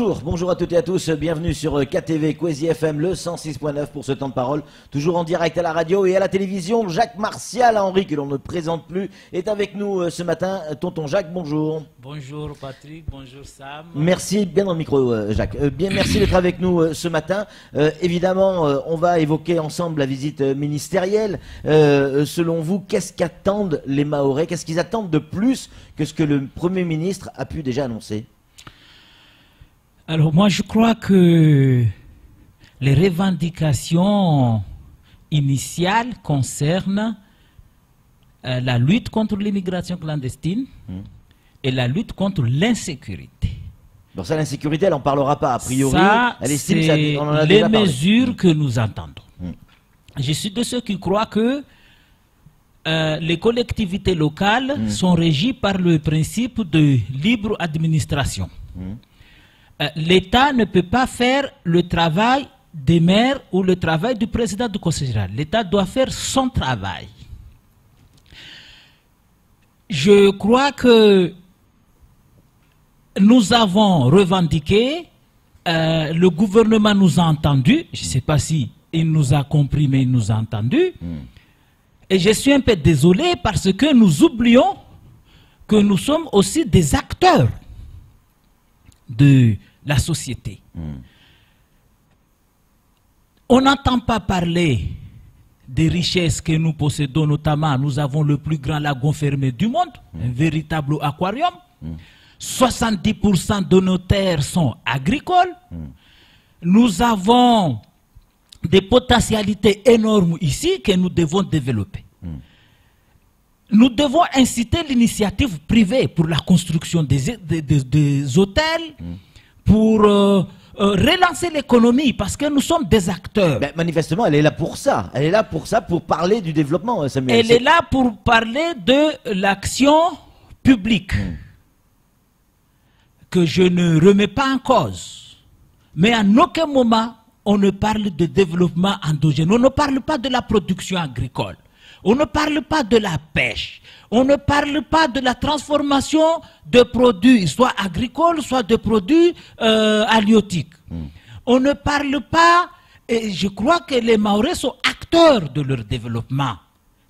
Bonjour à toutes et à tous, bienvenue sur KTV Kwezi FM, le 106.9 pour ce temps de parole, toujours en direct à la radio et à la télévision. Jacques Martial Henry, que l'on ne présente plus, est avec nous ce matin. Tonton Jacques, bonjour. Bonjour Patrick, bonjour Sam. Merci, bien dans le micro Jacques, merci d'être avec nous ce matin. Évidemment, on va évoquer ensemble la visite ministérielle. Selon vous, qu'est-ce qu'attendent les Mahorais? Qu'est-ce qu'ils attendent de plus que ce que le Premier ministre a pu déjà annoncer? Alors moi je crois que les revendications initiales concernent la lutte contre l'immigration clandestine et la lutte contre l'insécurité. Bon, ça, l'insécurité, elle n'en parlera pas, a priori. Ça, elle estime c'est on en a les déjà parlé. mesures que nous entendons. Je suis de ceux qui croient que les collectivités locales sont régies par le principe de libre administration. L'État ne peut pas faire le travail des maires ou le travail du président du conseil général. L'État doit faire son travail. Je crois que nous avons revendiqué, le gouvernement nous a entendus, je ne sais pas si il nous a compris, mais il nous a entendus. Et je suis un peu désolé parce que nous oublions que nous sommes aussi des acteurs de la société. On n'entend pas parler des richesses que nous possédons, notamment nous avons le plus grand lagon fermé du monde, un véritable aquarium. 70% de nos terres sont agricoles. Nous avons des potentialités énormes ici que nous devons développer. Nous devons inciter l'initiative privée pour la construction des hôtels, pour relancer l'économie, parce que nous sommes des acteurs. Ben, manifestement, elle est là pour ça. Elle est là pour ça, pour parler du développement, Samuel. Elle est là pour parler de l'action publique, que je ne remets pas en cause. Mais à aucun moment, on ne parle de développement endogène. On ne parle pas de la production agricole. On ne parle pas de la pêche. On ne parle pas de la transformation de produits, soit agricoles, soit de produits halieutiques. On ne parle pas, et je crois que les Mahorais sont acteurs de leur développement.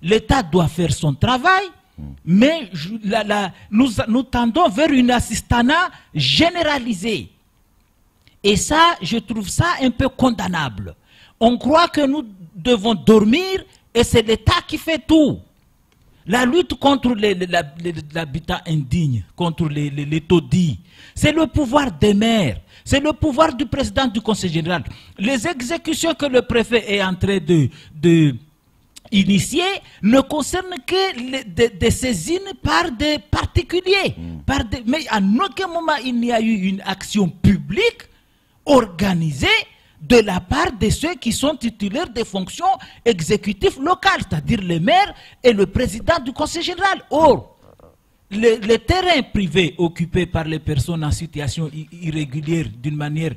L'État doit faire son travail, mais nous tendons vers une assistanat généralisée. Et ça, je trouve ça un peu condamnable. On croit que nous devons dormir et c'est l'État qui fait tout. La lutte contre l'habitat indigne, contre les taudis, c'est le pouvoir des maires, c'est le pouvoir du président du conseil général. Les exécutions que le préfet est en train de initier ne concernent que des saisines par des particuliers. Mais à aucun moment il n'y a eu une action publique organisée de la part de ceux qui sont titulaires des fonctions exécutives locales, c'est-à-dire les maires et le président du conseil général. Or, les terrains privés occupés par les personnes en situation irrégulière d'une manière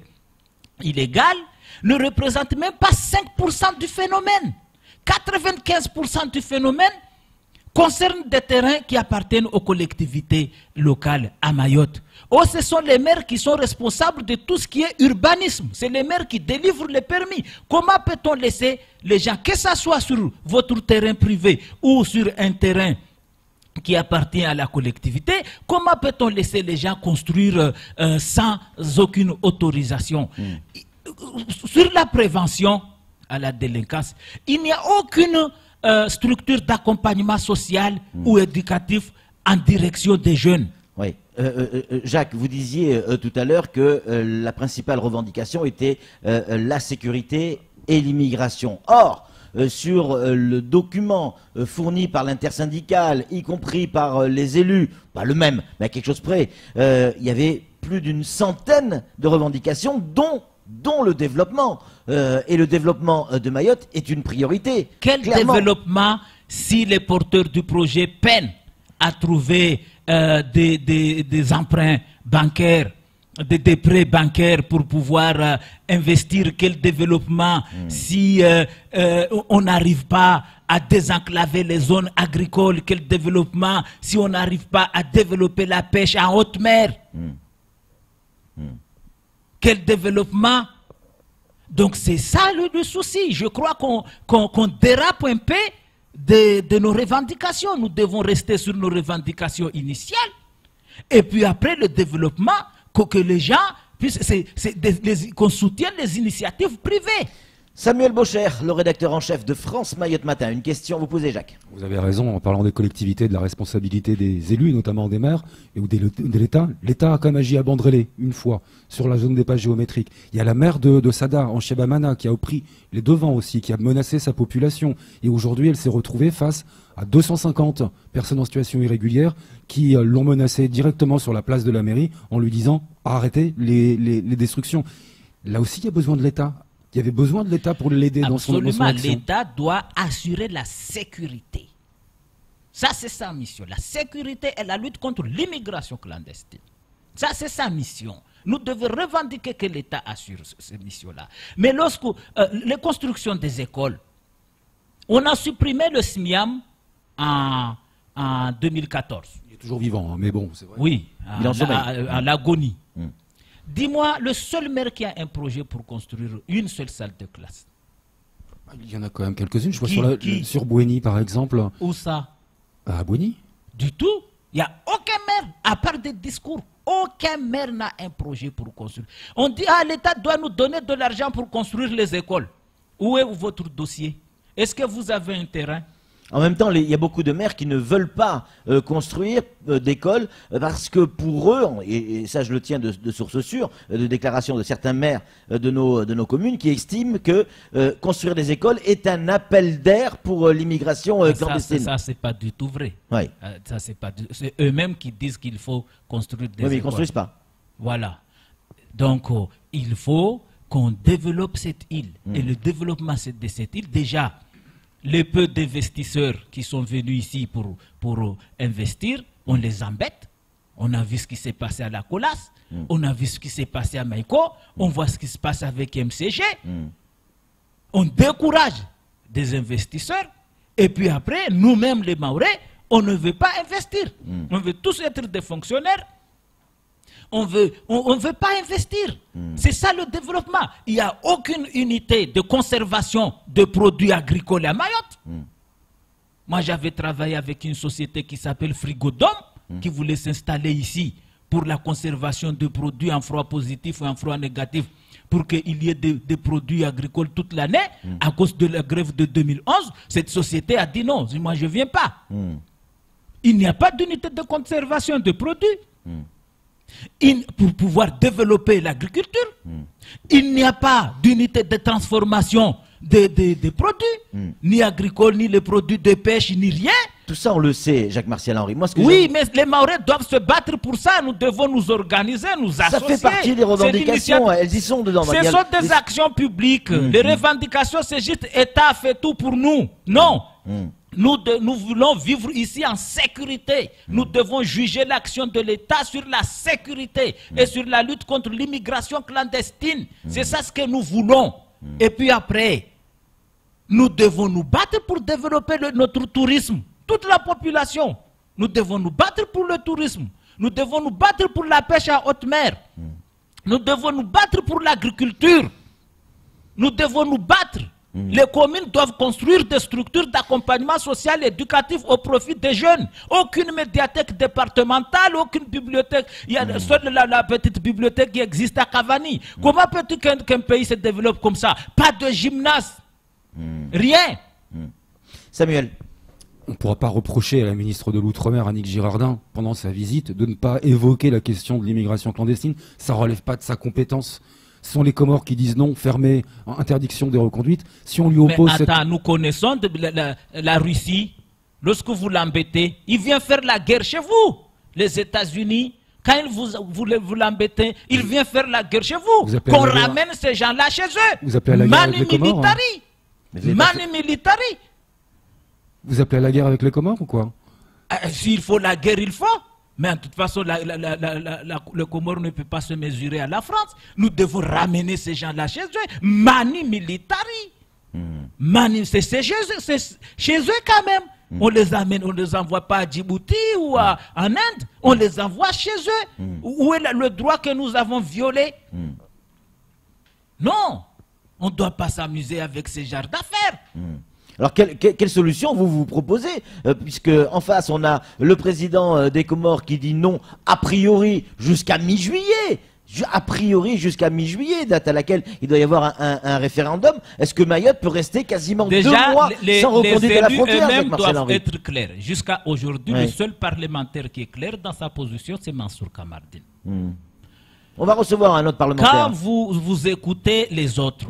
illégale ne représentent même pas 5% du phénomène. 95% du phénomène concerne des terrains qui appartiennent aux collectivités locales à Mayotte. Or, ce sont les maires qui sont responsables de tout ce qui est urbanisme. C'est les maires qui délivrent les permis. Comment peut-on laisser les gens, que ce soit sur votre terrain privé ou sur un terrain qui appartient à la collectivité, comment peut-on laisser les gens construire sans aucune autorisation? Sur la prévention à la délinquance, il n'y a aucune structure d'accompagnement social ou éducatif en direction des jeunes. Oui. Jacques, vous disiez tout à l'heure que la principale revendication était la sécurité et l'immigration. Or, sur le document fourni par l'intersyndicale, y compris par les élus, pas le même, mais à quelque chose près, il y avait plus d'une centaine de revendications, dont le développement. Et le développement de Mayotte est une priorité. Quel développement si les porteurs du projet peinent à trouver des emprunts bancaires, des prêts bancaires pour pouvoir investir? Quel développement si on n'arrive pas à désenclaver les zones agricoles? Quel développement si on n'arrive pas à développer la pêche en haute mer? Quel développement? Donc c'est ça le souci. Je crois qu'on dérape un peu de nos revendications. Nous devons rester sur nos revendications initiales. Et puis après le développement, que les gens puissent, qu'on soutienne les initiatives privées. Samuel Bocher, le rédacteur en chef de France Mayotte Matin. Une question à vous poser, Jacques. Vous avez raison en parlant des collectivités, de la responsabilité des élus, notamment des maires et de l'État. L'État a quand même agi à Bandrélé une fois sur la zone des pages géométriques. Il y a la maire de Sada en Chebamana qui a pris les devants aussi, qui a menacé sa population. Et aujourd'hui, elle s'est retrouvée face à 250 personnes en situation irrégulière qui l'ont menacée directement sur la place de la mairie en lui disant arrêtez les destructions. Là aussi, il y a besoin de l'État. Il y avait besoin de l'État pour l'aider dans son action. L'État doit assurer la sécurité. Ça, c'est sa mission. La sécurité et la lutte contre l'immigration clandestine. Ça, c'est sa mission. Nous devons revendiquer que l'État assure cette mission-là. Mais lorsque les constructions des écoles, on a supprimé le SMIAM en 2014. Il est toujours vivant, hein, mais bon, c'est vrai. Oui, à l'agonie. Dis-moi, le seul maire qui a un projet pour construire une seule salle de classe. Il y en a quand même quelques-unes. Je vois sur Bouéni, par exemple. Où ça? À Bouéni? Du tout. Il n'y a aucun maire, à part des discours. Aucun maire n'a un projet pour construire. On dit, ah, l'État doit nous donner de l'argent pour construire les écoles. Où est votre dossier? Est-ce que vous avez un terrain? En même temps, il y a beaucoup de maires qui ne veulent pas construire d'écoles parce que pour eux, et ça je le tiens de source sûre, de déclarations de certains maires de nos communes qui estiment que construire des écoles est un appel d'air pour l'immigration clandestine. Ça c'est pas du tout vrai. Oui. C'est eux-mêmes qui disent qu'il faut construire des écoles. Mais ils ne construisent pas. Voilà. Donc il faut qu'on développe cette île. Et le développement de cette île, déjà, les peu d'investisseurs qui sont venus ici pour investir, on les embête. On a vu ce qui s'est passé à la Colas, on a vu ce qui s'est passé à Maïko, on voit ce qui se passe avec MCG. On décourage des investisseurs et puis après, nous-mêmes les Maorais, on ne veut pas investir. On veut tous être des fonctionnaires. On ne veut pas investir. C'est ça le développement. Il n'y a aucune unité de conservation de produits agricoles à Mayotte. Moi, j'avais travaillé avec une société qui s'appelle Frigodome, qui voulait s'installer ici pour la conservation de produits en froid positif ou en froid négatif, pour qu'il y ait des produits agricoles toute l'année. À cause de la grève de 2011, cette société a dit non, moi je ne viens pas. Il n'y a pas d'unité de conservation de produits. Pour pouvoir développer l'agriculture, il n'y a pas d'unité de transformation des produits, ni agricoles, ni les produits de pêche, ni rien. Tout ça, on le sait, Jacques-Martial Henry. Moi, oui, mais les Maorais doivent se battre pour ça. Nous devons nous organiser, nous associer. Ça fait partie des revendications, elles y sont dedans. Ce sont des actions publiques. Les revendications, c'est juste l'État fait tout pour nous. Non. Nous voulons vivre ici en sécurité. Nous devons juger l'action de l'État sur la sécurité et sur la lutte contre l'immigration clandestine. C'est ça ce que nous voulons. Et puis après, nous devons nous battre pour développer notre tourisme. Toute la population. Nous devons nous battre pour le tourisme. Nous devons nous battre pour la pêche à haute mer. Nous devons nous battre pour l'agriculture. Nous devons nous battre. Les communes doivent construire des structures d'accompagnement social et éducatif au profit des jeunes. Aucune médiathèque départementale, aucune bibliothèque. Il y a seule la petite bibliothèque qui existe à Cavani. Comment peut-il qu'un pays se développe comme ça? Pas de gymnase. Rien. Samuel. On ne pourra pas reprocher à la ministre de l'Outre-mer, Annick Girardin, pendant sa visite, de ne pas évoquer la question de l'immigration clandestine. Ça ne relève pas de sa compétence. Ce sont les Comores qui disent non, fermé, interdiction des reconduites. Si on lui oppose nous connaissons la Russie. Lorsque vous l'embêtez, il vient faire la guerre chez vous. Les États-Unis, quand vous l'embêtez, il vient faire la guerre chez vous. Qu'on ramène ces gens-là chez eux. Vous appelez à la guerre avec les Comores, Manu Militari. Vous appelez à la guerre avec les Comores ou quoi? S'il faut la guerre, il faut. Mais de toute façon, le Comore ne peut pas se mesurer à la France. Nous devons ramener ces gens-là chez eux. Mani Militari. C'est chez eux quand même. On les amène, on ne les envoie pas à Djibouti ou en Inde. On les envoie chez eux. Où est le droit que nous avons violé? Non, on ne doit pas s'amuser avec ces genres d'affaires. Alors, quelle solution vous proposez puisque en face, on a le président des Comores qui dit non, a priori, jusqu'à mi-juillet. A priori, jusqu'à mi-juillet, date à laquelle il doit y avoir un référendum. Est-ce que Mayotte peut rester quasiment 2 mois sans reconduire de la frontière? Les élus eux-mêmes doivent être clairs. Jusqu'à aujourd'hui, le seul parlementaire qui est clair dans sa position, c'est Mansour Kamardine. On va recevoir un autre parlementaire. Quand vous écoutez les autres,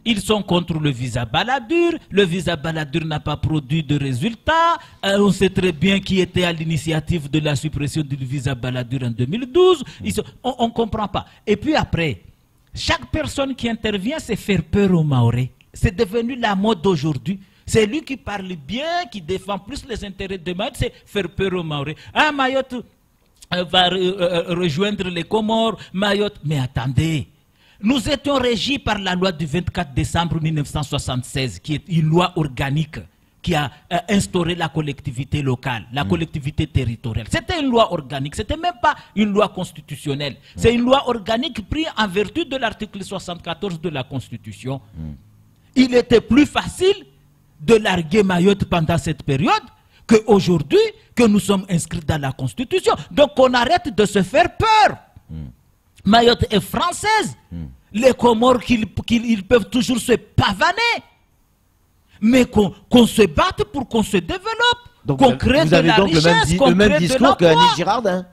ils sont contre le visa Balladur. Le visa Balladur n'a pas produit de résultats. On sait très bien qui était à l'initiative de la suppression du visa Balladur en 2012. On ne comprend pas. Et puis après, chaque personne qui intervient, c'est faire peur aux Mahorais. C'est devenu la mode d'aujourd'hui. C'est lui qui parle bien, qui défend plus les intérêts de Mayotte, c'est faire peur aux Mahorais. Ah, Mayotte va rejoindre les Comores. Mayotte, mais attendez. Nous étions régis par la loi du 24 décembre 1976, qui est une loi organique qui a instauré la collectivité locale, la collectivité territoriale. C'était une loi organique, ce n'était même pas une loi constitutionnelle. C'est une loi organique prise en vertu de l'article 74 de la Constitution. Il était plus facile de larguer Mayotte pendant cette période qu'aujourd'hui, que nous sommes inscrits dans la Constitution. Donc on arrête de se faire peur. Mayotte est française. Les Comores, ils peuvent toujours se pavaner. Mais qu'on se batte pour qu'on se développe. Qu'on crée de la richesse, qu'on crée de l'emploi. Le même discours que Annick Girardin.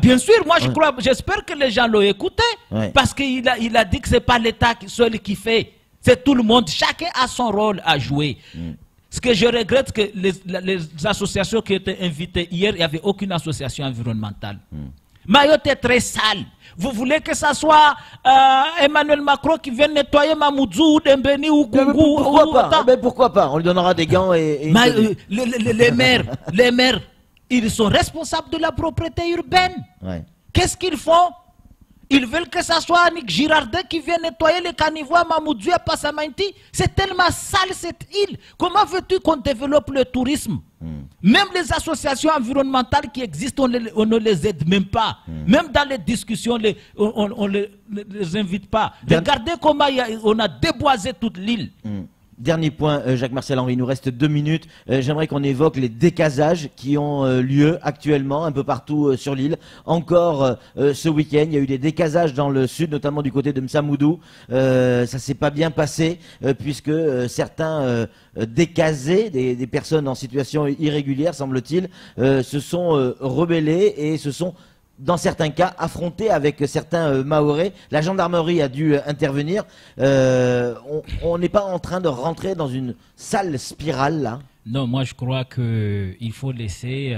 Bien sûr, moi j'espère que les gens l'ont écouté. Parce qu'il a dit que ce n'est pas l'État seul qui fait. C'est tout le monde. Chacun a son rôle à jouer. Ce que je regrette, que les associations qui étaient invitées hier, il n'y avait aucune association environnementale. Mayotte est très sale. Vous voulez que ça soit Emmanuel Macron qui vienne nettoyer Mamoudzou, Dembeni ou Koungou? Pourquoi pas? Mais pourquoi pas? On lui donnera des gants et les maires, ils sont responsables de la propriété urbaine. Qu'est-ce qu'ils font? Ils veulent que ça soit Annick Girardin qui vienne nettoyer les caniveaux à Mamoudzou et à Passamanti. C'est tellement sale cette île. Comment veux-tu qu'on développe le tourisme? Même les associations environnementales qui existent, on ne les aide même pas. Même dans les discussions, on ne les invite pas. Regardez comment on a déboisé toute l'île. Dernier point, Jacques-Marcel Henry, il nous reste 2 minutes. J'aimerais qu'on évoque les décasages qui ont lieu actuellement un peu partout sur l'île. Encore ce week-end, il y a eu des décasages dans le sud, notamment du côté de M'Samoudou. Ça s'est pas bien passé puisque certains décasés, des personnes en situation irrégulière, semble-t-il, se sont rebellés et se sont, dans certains cas, affrontés avec certains Mahorais. La gendarmerie a dû intervenir. On n'est pas en train de rentrer dans une sale spirale, là? Non, moi je crois qu'il faut laisser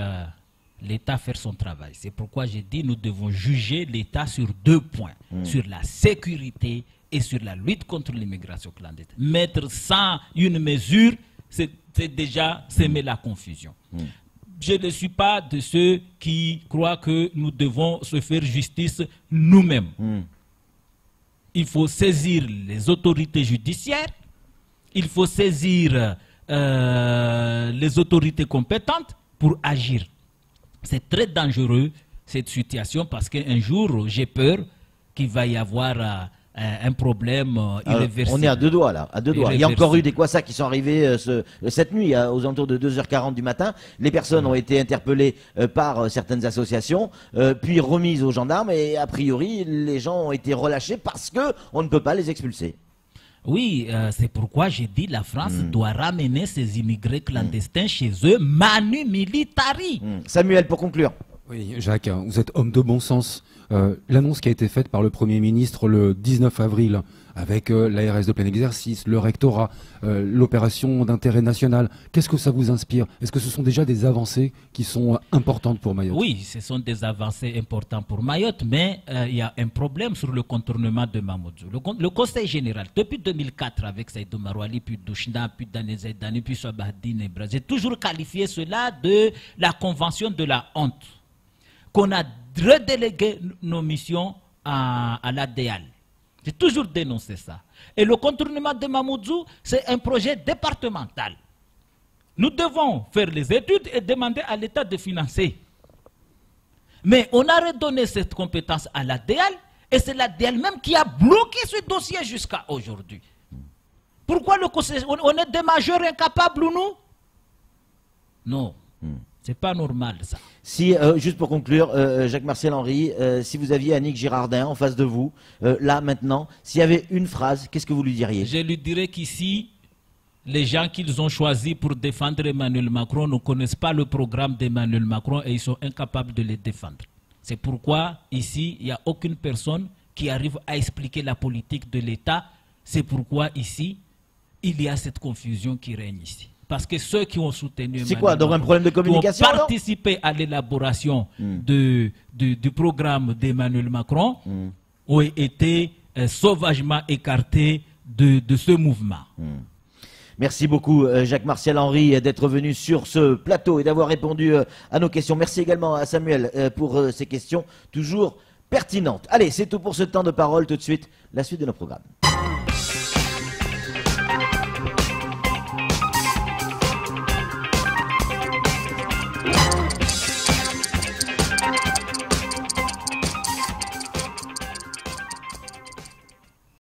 l'État faire son travail. C'est pourquoi j'ai dit nous devons juger l'État sur 2 points. Sur la sécurité et sur la lutte contre l'immigration clandestine. Mettre sans une mesure, c'est déjà semer la confusion. Je ne suis pas de ceux qui croient que nous devons se faire justice nous-mêmes. Il faut saisir les autorités judiciaires, il faut saisir les autorités compétentes pour agir. C'est très dangereux cette situation parce qu'un jour, j'ai peur qu'il va y avoir un problème irréversible. On est à 2 doigts là, à 2 doigts. Il y a encore eu des Kwassa qui sont arrivés cette nuit, aux alentours de 2h40 du matin. Les personnes ont été interpellées par certaines associations, puis remises aux gendarmes et a priori les gens ont été relâchés parce qu'on ne peut pas les expulser. Oui, c'est pourquoi j'ai dit la France doit ramener ces immigrés clandestins chez eux, manu militari. Samuel, pour conclure. Oui, Jacques, vous êtes homme de bon sens. L'annonce qui a été faite par le Premier ministre le 19 avril avec l'ARS de plein exercice, le rectorat, l'opération d'intérêt national, qu'est-ce que ça vous inspire? Est-ce que ce sont déjà des avancées qui sont importantes pour Mayotte? Oui, ce sont des avancées importantes pour Mayotte, mais il y a un problème sur le contournement de Mamoudzou. Le Conseil général, depuis 2004, avec Saïdou Marouali, puis Douchna, puis Dane Zaidani, puis Sobahdine, j'ai toujours qualifié cela de la convention de la honte, qu'on a redélégué nos missions à l'ADEAL. J'ai toujours dénoncé ça. Et le contournement de Mamoudzou, c'est un projet départemental. Nous devons faire les études et demander à l'État de financer. Mais on a redonné cette compétence à l'ADEAL Et c'est l'ADL même qui a bloqué ce dossier jusqu'à aujourd'hui. Pourquoi le conseil, on est des majeurs incapables, nous? Non, c'est pas normal ça. Si, juste pour conclure, Jacques-Martial Henry, si vous aviez Annick Girardin en face de vous, là maintenant, s'il y avait une phrase, qu'est-ce que vous lui diriez? Je lui dirais qu'ici, les gens qu'ils ont choisis pour défendre Emmanuel Macron ne connaissent pas le programme d'Emmanuel Macron et ils sont incapables de les défendre. C'est pourquoi ici, il n'y a aucune personne qui arrive à expliquer la politique de l'État. C'est pourquoi ici, il y a cette confusion qui règne ici. Parce que ceux qui ont soutenu C'est quoi, donc un problème de communication, qui ont participé à l'élaboration du programme d'Emmanuel Macron ont été sauvagement écartés de ce mouvement. Merci beaucoup Jacques-Martial Henry d'être venu sur ce plateau et d'avoir répondu à nos questions. Merci également à Samuel pour ces questions toujours pertinentes. Allez, c'est tout pour ce temps de parole. Tout de suite, la suite de nos programmes.